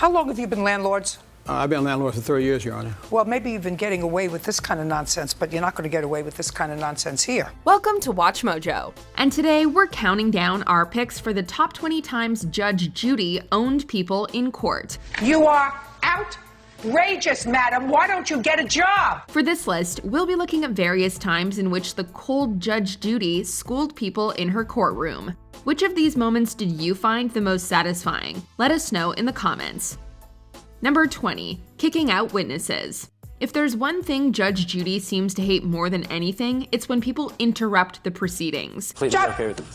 How long have you been landlords? I've been a landlord for 30 years, Your Honor. Well, maybe you've been getting away with this kind of nonsense, but you're not going to get away with this kind of nonsense here. Welcome to Watch Mojo. And today we're counting down our picks for the top 20 times Judge Judy owned people in court. You are outrageous, madam. Why don't you get a job? For this list, we'll be looking at various times in which the cold Judge Judy schooled people in her courtroom. Which of these moments did you find the most satisfying? Let us know in the comments. Number 20, kicking out witnesses. If there's one thing Judge Judy seems to hate more than anything, it's when people interrupt the proceedings. Please, okay with it.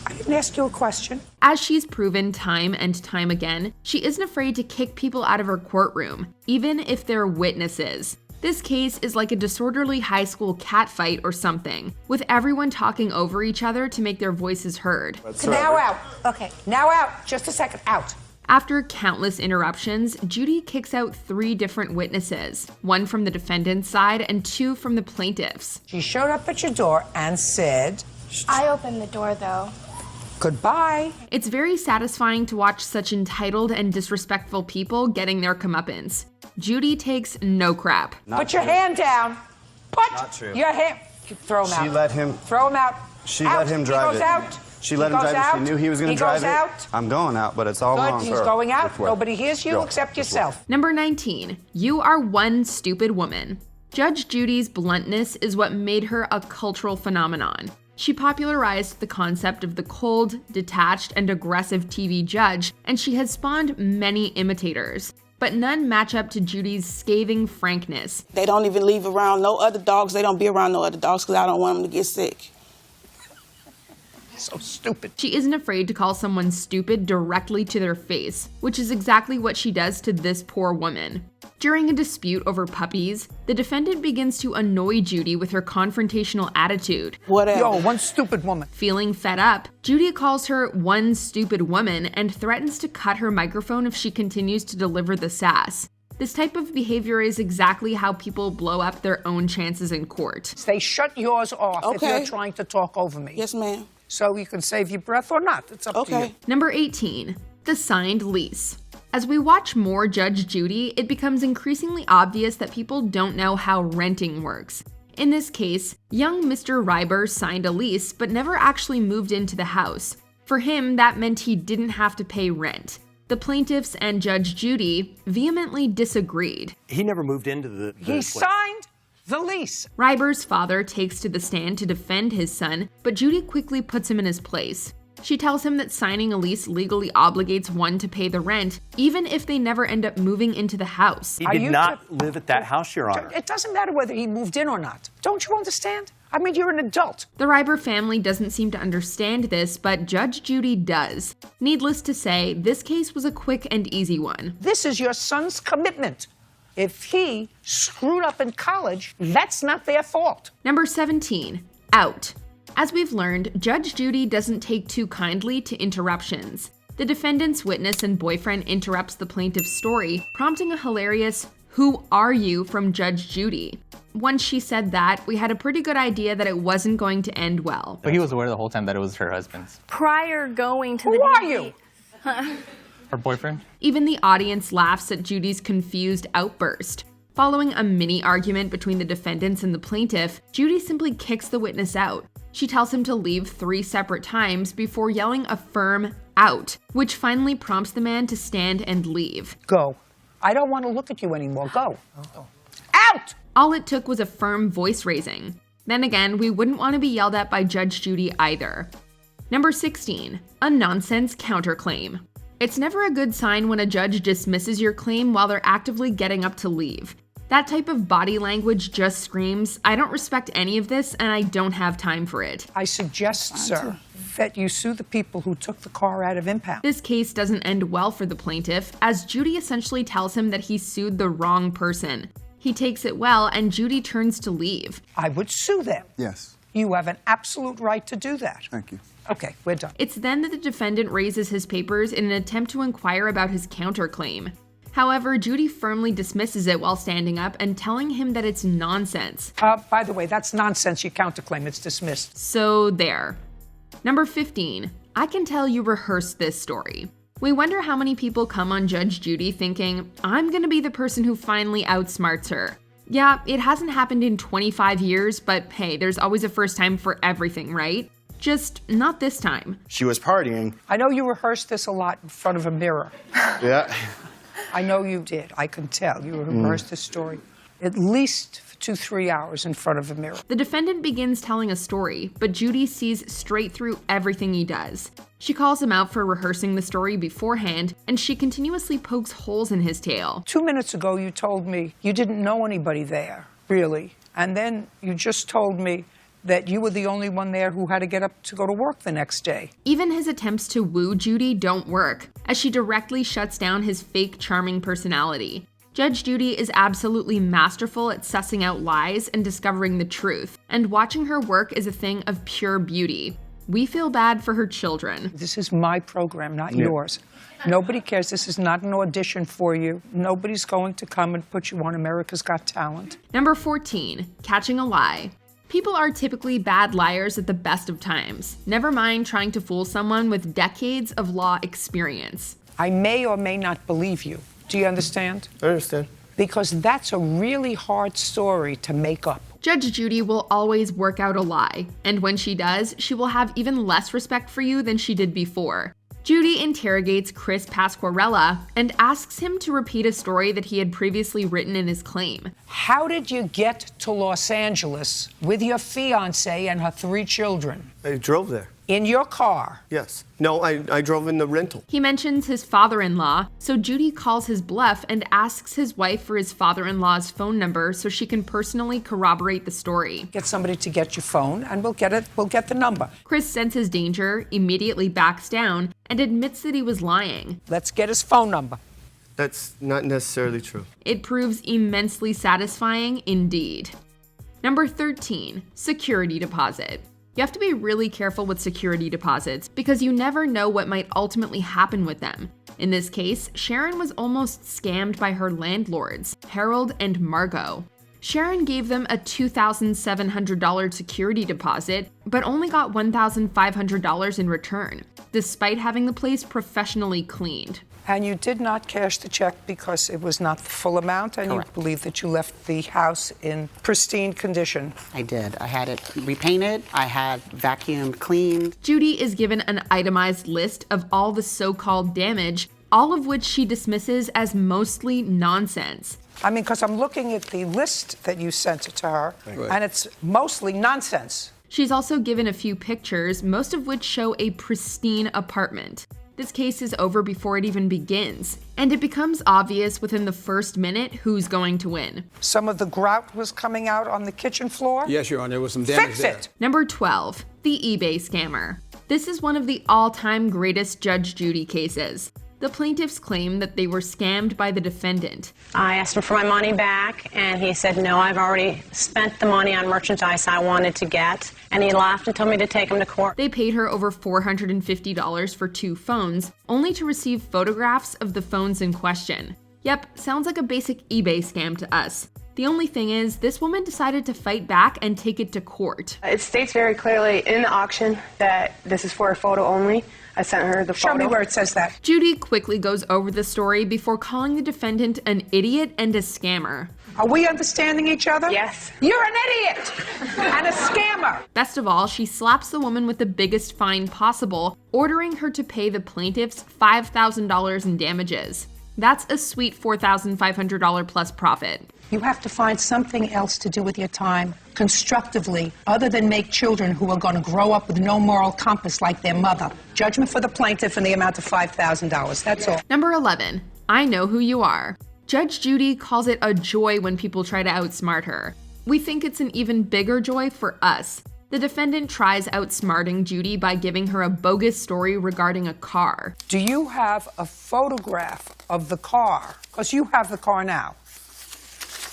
I didn't ask you a question. As she's proven time and time again, she isn't afraid to kick people out of her courtroom, even if they're witnesses. This case is like a disorderly high school catfight or something, with everyone talking over each other to make their voices heard. Now out. Okay, now out. Just a second. Out. After countless interruptions, Judy kicks out 3 different witnesses, 1 from the defendant's side and 2 from the plaintiff's. She showed up at your door and said, I opened the door, though. Goodbye. It's very satisfying to watch such entitled and disrespectful people getting their comeuppance. Judy takes no crap. Put your hand down. Put your hand. Throw him out. She let him. Throw him out. She let him drive it. He goes out. She let him drive it. She knew he was going to drive it. He goes out. I'm going out, but it's all wrong. He's going out. Nobody hears you except yourself. Number 19, you are one stupid woman. Judge Judy's bluntness is what made her a cultural phenomenon. She popularized the concept of the cold, detached, and aggressive TV judge, and she has spawned many imitators. But none match up to Judy's scathing frankness. They don't even leave around no other dogs. They don't be around no other dogs because I don't want them to get sick. So stupid. She isn't afraid to call someone stupid directly to their face, which is exactly what she does to this poor woman. During a dispute over puppies, the defendant begins to annoy Judy with her confrontational attitude. Whatever. Yo, one stupid woman. Feeling fed up, Judy calls her one stupid woman and threatens to cut her microphone if she continues to deliver the sass. This type of behavior is exactly how people blow up their own chances in court. They shut yours off if you're trying to talk over me. Yes, ma'am. So you can save your breath or not. It's up to you. Number 18, the signed lease. As we watch more Judge Judy, it becomes increasingly obvious that people don't know how renting works. In this case, young Mr. Reiber signed a lease but never actually moved into the house. For him, that meant he didn't have to pay rent. The plaintiffs and Judge Judy vehemently disagreed. He never moved into the He signed the lease. Reiber's father takes to the stand to defend his son, but Judy quickly puts him in his place. She tells him that signing a lease legally obligates one to pay the rent, even if they never end up moving into the house. He did not live at that house, Your Honor. It doesn't matter whether he moved in or not. Don't you understand? I mean, you're an adult. The Reiber family doesn't seem to understand this, but Judge Judy does. Needless to say, this case was a quick and easy one. This is your son's commitment. If he screwed up in college, that's not their fault. Number 17, out. As we've learned, Judge Judy doesn't take too kindly to interruptions. The defendant's witness and boyfriend interrupts the plaintiff's story, prompting a hilarious, "Who are you?" from Judge Judy. Once she said that, we had a pretty good idea that it wasn't going to end well. But he was aware the whole time that it was her husband's. Prior going to the Who are you? Her boyfriend? Even the audience laughs at Judy's confused outburst. Following a mini argument between the defendants and the plaintiff, Judy simply kicks the witness out. She tells him to leave 3 separate times before yelling a firm out, which finally prompts the man to stand and leave. Go. I don't want to look at you anymore. Go. Out! All it took was a firm voice raising. Then again, we wouldn't want to be yelled at by Judge Judy either. Number 16, a nonsense counterclaim. It's never a good sign when a judge dismisses your claim while they're actively getting up to leave. That type of body language just screams, I don't respect any of this and I don't have time for it. I suggest, sir, that you sue the people who took the car out of impound. This case doesn't end well for the plaintiff, as Judy essentially tells him that he sued the wrong person. He takes it well, and Judy turns to leave. I would sue them. Yes. You have an absolute right to do that. Thank you. Okay, we're done. It's then that the defendant raises his papers in an attempt to inquire about his counterclaim. However, Judy firmly dismisses it while standing up and telling him that it's nonsense. By the way, that's nonsense. Your counterclaim, it's dismissed. So there. Number 15, I can tell you rehearsed this story. We wonder how many people come on Judge Judy thinking, I'm gonna be the person who finally outsmarts her. Yeah, it hasn't happened in 25 years, but hey, there's always a first time for everything, right? Just not this time. She was partying. I know you rehearsed this a lot in front of a mirror. Yeah. I know you did. I can tell. You rehearsed this story at least for 2-3 hours in front of a mirror. The defendant begins telling a story, but Judy sees straight through everything he does. She calls him out for rehearsing the story beforehand, and she continuously pokes holes in his tale. 2 minutes ago, you told me you didn't know anybody there, really. And then you just told me that you were the only one there who had to get up to go to work the next day. Even his attempts to woo Judy don't work, as she directly shuts down his fake charming personality. Judge Judy is absolutely masterful at sussing out lies and discovering the truth, and watching her work is a thing of pure beauty. We feel bad for her children. This is my program, not yours. Nobody cares. This is not an audition for you. Nobody's going to come and put you on America's Got Talent. Number 14, catching a lie. People are typically bad liars at the best of times. Never mind trying to fool someone with decades of law experience. I may or may not believe you. Do you understand? I understand. Because that's a really hard story to make up. Judge Judy will always work out a lie, and when she does, she will have even less respect for you than she did before. Judy interrogates Chris Pasquarella and asks him to repeat a story that he had previously written in his claim. How did you get to Los Angeles with your fiancée and her 3 children? I drove there. In your car? Yes. No, I drove in the rental. He mentions his father-in-law, so Judy calls his bluff and asks his wife for his father-in-law's phone number so she can personally corroborate the story. Get somebody to get your phone and we'll get the number. Chris senses danger, immediately backs down, and admits that he was lying. Let's get his phone number. That's not necessarily true. It proves immensely satisfying indeed. Number 13, security deposit. You have to be really careful with security deposits because you never know what might ultimately happen with them. In this case, Sharon was almost scammed by her landlords, Harold and Margot. Sharon gave them a $2,700 security deposit, but only got $1,500 in return, despite having the place professionally cleaned. And you did not cash the check because it was not the full amount, and Correct. you believe that you left the house in pristine condition. I did. I had it repainted. I had vacuumed, cleaned. Judy is given an itemized list of all the so-called damage, all of which she dismisses as mostly nonsense. I mean, because I'm looking at the list that you sent to her, and it's mostly nonsense. She's also given a few pictures, most of which show a pristine apartment. This case is over before it even begins, and it becomes obvious within the first minute who's going to win. Some of the grout was coming out on the kitchen floor? Yes, Your Honor, there was some damage Fix there. it! Number 12, the eBay scammer. This is one of the all-time greatest Judge Judy cases. The plaintiffs claim that they were scammed by the defendant. I asked him for my money back, and he said, no, I've already spent the money on merchandise I wanted to get. And he laughed and told me to take him to court. They paid her over $450 for 2 phones, only to receive photographs of the phones in question. Yep, sounds like a basic eBay scam to us. The only thing is, this woman decided to fight back and take it to court. It states very clearly in the auction that this is for a photo only. I sent her the photo. Show me where it says that. Judy quickly goes over the story before calling the defendant an idiot and a scammer. Are we understanding each other? Yes. You're an idiot and a scammer. Best of all, she slaps the woman with the biggest fine possible, ordering her to pay the plaintiffs $5,000 in damages. That's a sweet $4,500 plus profit. You have to find something else to do with your time constructively other than make children who are going to grow up with no moral compass like their mother. Judgment for the plaintiff in the amount of $5,000. That's all. Number 11, I know who you are. Judge Judy calls it a joy when people try to outsmart her. We think it's an even bigger joy for us. The defendant tries outsmarting Judy by giving her a bogus story regarding a car. Do you have a photograph of the car? Because you have the car now.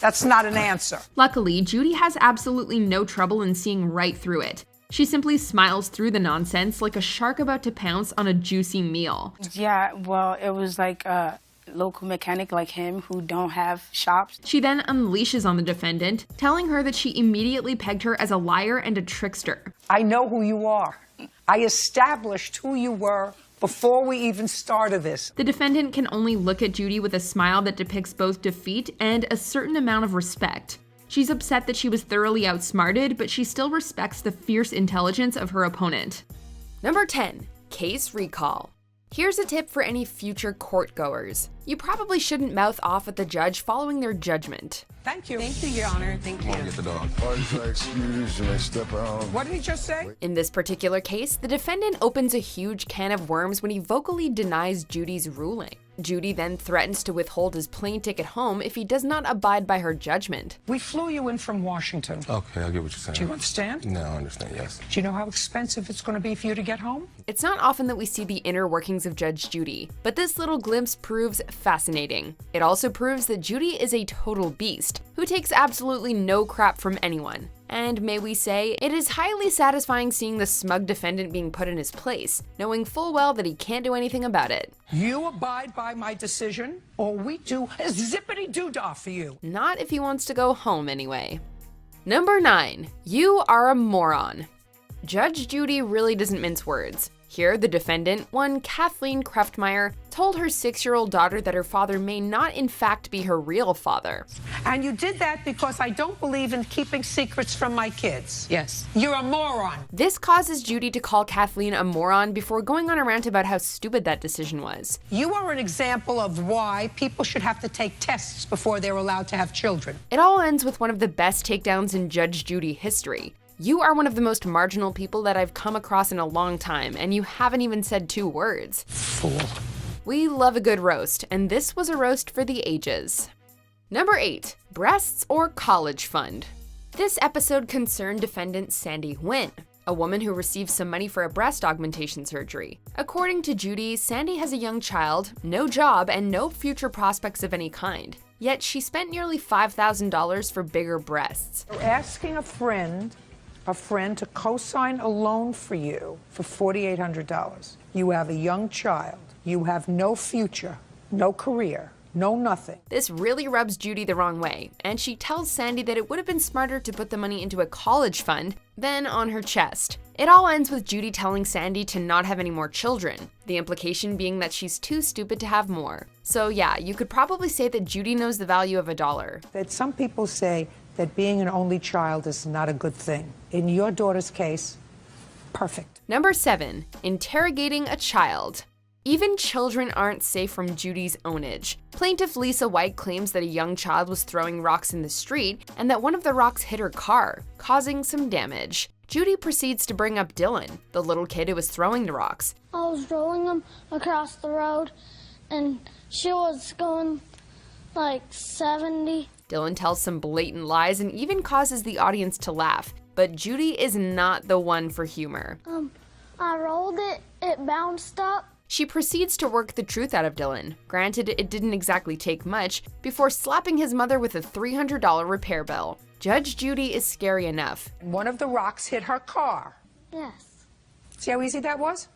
That's not an answer. Luckily, Judy has absolutely no trouble in seeing right through it. She simply smiles through the nonsense like a shark about to pounce on a juicy meal. Yeah, well, it was like a local mechanic like him who don't have shops. She then unleashes on the defendant, telling her that she immediately pegged her as a liar and a trickster. I know who you are. I established who you were before we even started this. The defendant can only look at Judy with a smile that depicts both defeat and a certain amount of respect. She's upset that she was thoroughly outsmarted, but she still respects the fierce intelligence of her opponent. Number 10. Case recall. Here's a tip for any future courtgoers. You probably shouldn't mouth off at the judge following their judgment. Thank you. Thank you, Your Honor. Thank you. Get the dog. Excuse, you may step out. What did he just say? In this particular case, the defendant opens a huge can of worms when he vocally denies Judy's ruling. Judy then threatens to withhold his plane ticket home if he does not abide by her judgment. We flew you in from Washington. Okay, I get what you're saying. Do you understand? No, I understand, yes. Do you know how expensive it's going to be for you to get home? It's not often that we see the inner workings of Judge Judy, but this little glimpse proves fascinating. It also proves that Judy is a total beast, who takes absolutely no crap from anyone. And may we say, it is highly satisfying seeing the smug defendant being put in his place, knowing full well that he can't do anything about it. You abide by my decision, or we do a zippity-doo-dah for you. Not if he wants to go home anyway. Number 9. You are a moron. Judge Judy really doesn't mince words. Here, the defendant, one Kathleen Kreftmeyer, told her 6-year-old daughter that her father may not in fact be her real father. And you did that because I don't believe in keeping secrets from my kids. Yes. You're a moron. This causes Judy to call Kathleen a moron before going on a rant about how stupid that decision was. You are an example of why people should have to take tests before they're allowed to have children. It all ends with one of the best takedowns in Judge Judy history. You are one of the most marginal people that I've come across in a long time, and you haven't even said 2 words. Fool. We love a good roast, and this was a roast for the ages. Number 8. Breasts or college fund. This episode concerned defendant Sandy Nguyen, a woman who received some money for a breast augmentation surgery. According to Judy, Sandy has a young child, no job, and no future prospects of any kind. Yet she spent nearly $5,000 for bigger breasts. You're asking a friend to co-sign a loan for you for $4,800. You have a young child. You have no future, no career, no nothing. This really rubs Judy the wrong way, and she tells Sandy that it would have been smarter to put the money into a college fund than on her chest. It all ends with Judy telling Sandy to not have any more children, the implication being that she's too stupid to have more. So yeah, you could probably say that Judy knows the value of a dollar. That some people say that being an only child is not a good thing. In your daughter's case, perfect. Number 7. Interrogating a child. Even children aren't safe from Judy's ownage. Plaintiff Lisa White claims that a young child was throwing rocks in the street and that one of the rocks hit her car, causing some damage. Judy proceeds to bring up Dylan, the little kid who was throwing the rocks. I was rolling them across the road and she was going like 70. Dylan tells some blatant lies and even causes the audience to laugh, but Judy is not the one for humor. I rolled it, it bounced up. She proceeds to work the truth out of Dylan. Granted, it didn't exactly take much, before slapping his mother with a $300 repair bill. Judge Judy is scary enough. One of the rocks hit her car. Yes. See how easy that was?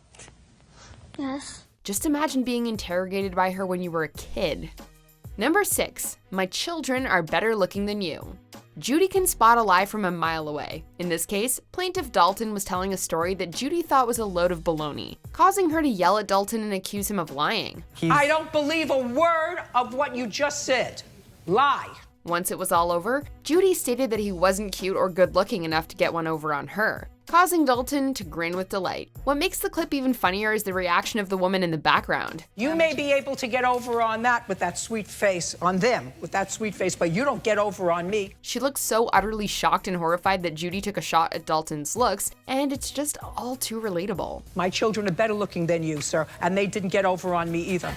Yes. Just imagine being interrogated by her when you were a kid. Number 6. My children are better looking than you. Judy can spot a lie from a mile away. In this case, plaintiff Dalton was telling a story that Judy thought was a load of baloney, causing her to yell at Dalton and accuse him of lying. I don't believe a word of what you just said. Lie. Once it was all over, Judy stated that he wasn't cute or good looking enough to get one over on her, causing Dalton to grin with delight. What makes the clip even funnier is the reaction of the woman in the background. You may be able to get over on that with that sweet face, on them with that sweet face, but you don't get over on me. She looks so utterly shocked and horrified that Judy took a shot at Dalton's looks, and it's just all too relatable. My children are better looking than you, sir, and they didn't get over on me either.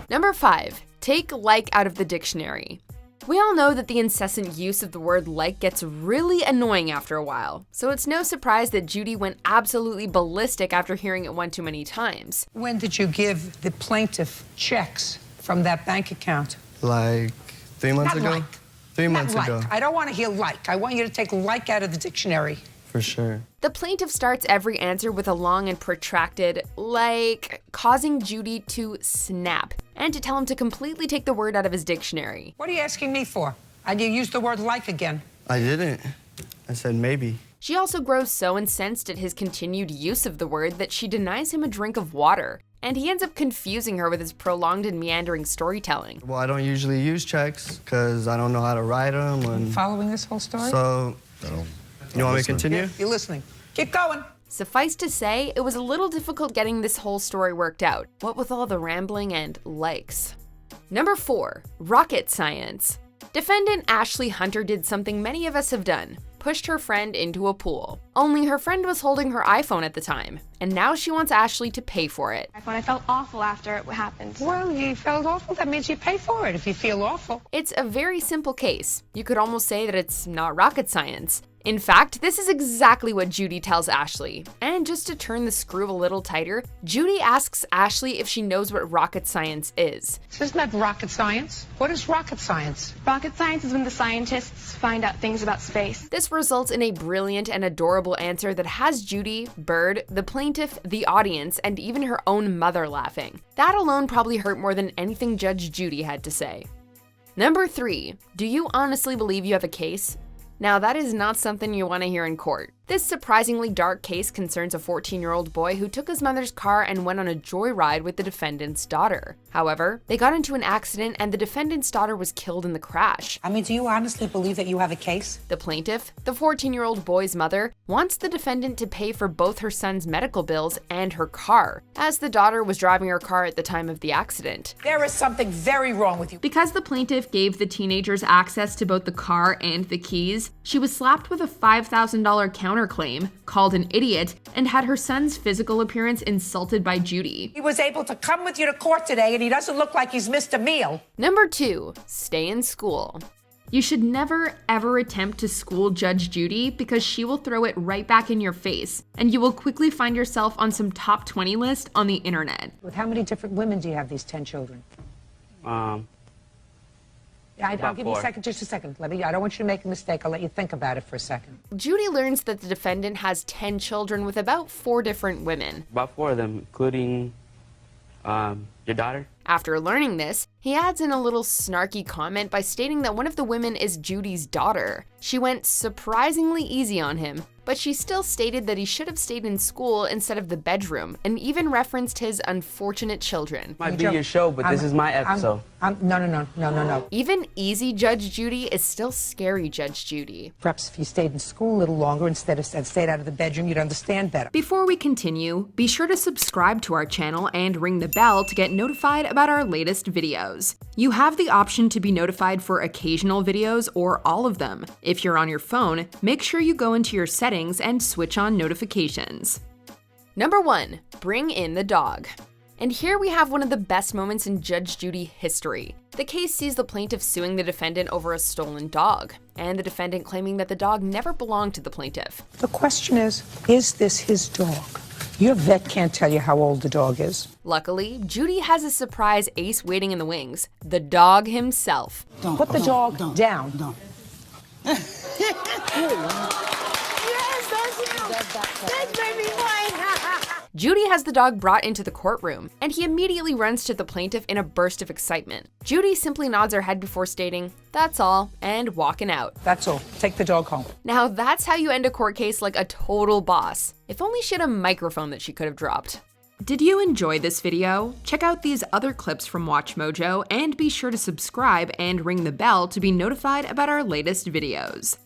Number 5. Take like out of the dictionary. We all know that the incessant use of the word like gets really annoying after a while, so it's no surprise that Judy went absolutely ballistic after hearing it one too many times. When did you give the plaintiff checks from that bank account? Like 3 months ago? Like. 3 months Not ago. like. I don't want to hear like. I want you to take like out of the dictionary. For sure. The plaintiff starts every answer with a long and protracted like, causing Judy to snap and to tell him to completely take the word out of his dictionary. What are you asking me for? And you used the word like again. I didn't. I said maybe. She also grows so incensed at his continued use of the word that she denies him a drink of water, and he ends up confusing her with his prolonged and meandering storytelling. Well, I don't usually use checks because I don't know how to write them. And Following this whole story? so, you want me to continue? You're listening. Keep going. Suffice to say, it was a little difficult getting this whole story worked out, what with all the rambling and likes. Number 4, rocket science. Defendant Ashley Hunter did something many of us have done. Pushed her friend into a pool. Only her friend was holding her iPhone at the time, and now she wants Ashley to pay for it. I felt awful after it happened. Well, you felt awful. That means you pay for it if you feel awful. It's a very simple case. You could almost say that it's not rocket science. In fact, this is exactly what Judy tells Ashley. And just to turn the screw a little tighter, Judy asks Ashley if she knows what rocket science is. Isn't that rocket science? What is rocket science? Rocket science is when the scientists find out things about space. This results in a brilliant and adorable answer that has Judy, Bird, the plaintiff, the audience, and even her own mother laughing. That alone probably hurt more than anything Judge Judy had to say. Number 3, do you honestly believe you have a case? Now, that is not something you want to hear in court. This surprisingly dark case concerns a 14-year-old boy who took his mother's car and went on a joyride with the defendant's daughter. However, they got into an accident and the defendant's daughter was killed in the crash. I mean, do you honestly believe that you have a case? The plaintiff, the 14-year-old boy's mother, wants the defendant to pay for both her son's medical bills and her car, as the daughter was driving her car at the time of the accident. There is something very wrong with you. Because the plaintiff gave the teenagers access to both the car and the keys, she was slapped with a $5,000 counterclaim, called an idiot, and had her son's physical appearance insulted by Judy. He was able to come with you to court today and he doesn't look like he's missed a meal. Number 2, stay in school. You should never ever attempt to school Judge Judy because she will throw it right back in your face, and you will quickly find yourself on some top 20 list on the internet. With how many different women do you have, these 10 children? I'll give you a second, just a second. I don't want you to make a mistake. I'll let you think about it for a second. Judy learns that the defendant has 10 children with about 4 different women. About 4 of them, including your daughter. After learning this, he adds in a little snarky comment by stating that one of the women is Judy's daughter. She went surprisingly easy on him, but she still stated that he should have stayed in school instead of the bedroom, and even referenced his unfortunate children. Might be your show, but this is my episode. No. Even easy Judge Judy is still scary Judge Judy. Perhaps if you stayed in school a little longer instead of stayed out of the bedroom, you'd understand better. Before we continue, be sure to subscribe to our channel and ring the bell to get notified about our latest videos. You have the option to be notified for occasional videos or all of them. If you're on your phone, make sure you go into your settings and switch on notifications. Number 1, bring in the dog. And here we have one of the best moments in Judge Judy history. The case sees the plaintiff suing the defendant over a stolen dog, and the defendant claiming that the dog never belonged to the plaintiff. The question is this his dog? Your vet can't tell you how old the dog is. Luckily, Judy has a surprise ace waiting in the wings, the dog himself. Put the dog down. Yes, that's him. That's baby boy. Judy has the dog brought into the courtroom, and he immediately runs to the plaintiff in a burst of excitement. Judy simply nods her head before stating, "That's all," and walking out. That's all. Take the dog home. Now that's how you end a court case like a total boss. If only she had a microphone that she could have dropped. Did you enjoy this video? Check out these other clips from WatchMojo and be sure to subscribe and ring the bell to be notified about our latest videos.